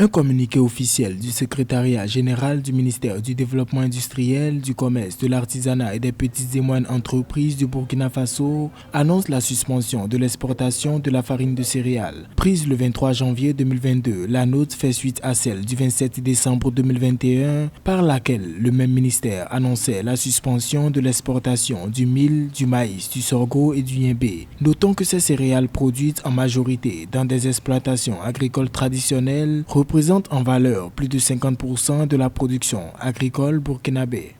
Un communiqué officiel du secrétariat général du ministère du Développement industriel, du commerce, de l'artisanat et des petites et moyennes entreprises du Burkina Faso annonce la suspension de l'exportation de la farine de céréales. Prise le 23 janvier 2022, la note fait suite à celle du 27 décembre 2021 par laquelle le même ministère annonçait la suspension de l'exportation du mil, du maïs, du sorgho et du yembé. Notons que ces céréales produites en majorité dans des exploitations agricoles traditionnelles représente en valeur plus de 50% de la production agricole burkinabé.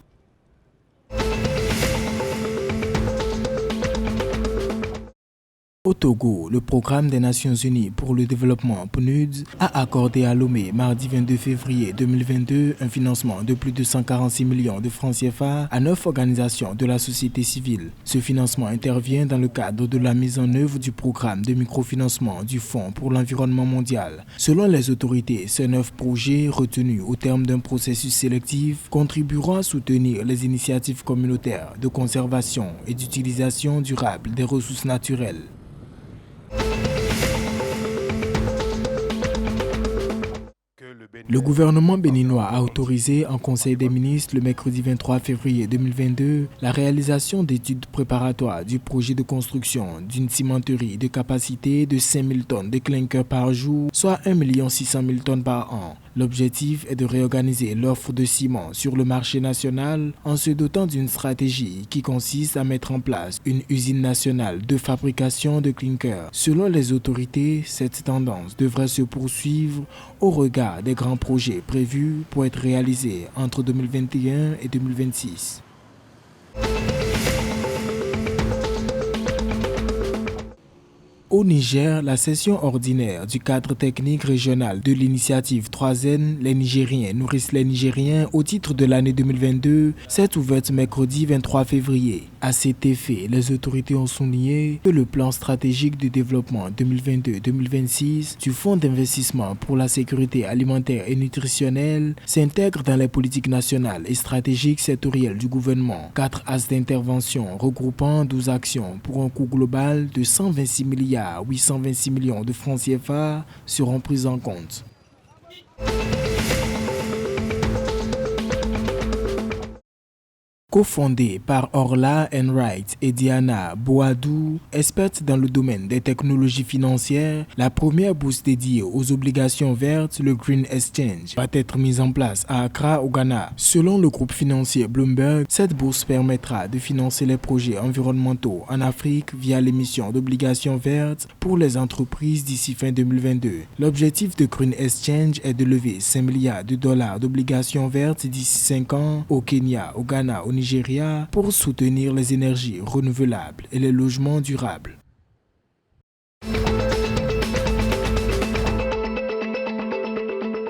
Au Togo, le programme des Nations Unies pour le développement PNUD a accordé à Lomé mardi 22 février 2022 un financement de plus de 146 millions de francs CFA à 9 organisations de la société civile. Ce financement intervient dans le cadre de la mise en œuvre du programme de microfinancement du Fonds pour l'environnement mondial. Selon les autorités, ces 9 projets retenus au terme d'un processus sélectif contribueront à soutenir les initiatives communautaires de conservation et d'utilisation durable des ressources naturelles. Le gouvernement béninois a autorisé en Conseil des ministres le mercredi 23 février 2022 la réalisation d'études préparatoires du projet de construction d'une cimenterie de capacité de 5 000 tonnes de clinker par jour, soit 1 600 000 tonnes par an. L'objectif est de réorganiser l'offre de ciment sur le marché national en se dotant d'une stratégie qui consiste à mettre en place une usine nationale de fabrication de clinker. Selon les autorités, cette tendance devrait se poursuivre au regard des grands projets prévus pour être réalisés entre 2021 et 2026. Au Niger, la session ordinaire du cadre technique régional de l'initiative 3N, les Nigériens nourrissent les Nigériens au titre de l'année 2022, s'est ouverte mercredi 23 février. À cet effet, les autorités ont souligné que le plan stratégique de développement 2022-2026 du Fonds d'investissement pour la sécurité alimentaire et nutritionnelle s'intègre dans les politiques nationales et stratégiques sectorielles du gouvernement. 4 axes d'intervention regroupant 12 actions pour un coût global de 126 milliards 826 millions de francs CFA seront pris en compte. Cofondée par Orla Enright et Diana Boadou, expertes dans le domaine des technologies financières, la première bourse dédiée aux obligations vertes, le Green Exchange, va être mise en place à Accra, au Ghana. Selon le groupe financier Bloomberg, cette bourse permettra de financer les projets environnementaux en Afrique via l'émission d'obligations vertes pour les entreprises d'ici fin 2022. L'objectif de Green Exchange est de lever 5 milliards de dollars d'obligations vertes d'ici 5 ans au Kenya, au Ghana, au Nigeria pour soutenir les énergies renouvelables et les logements durables.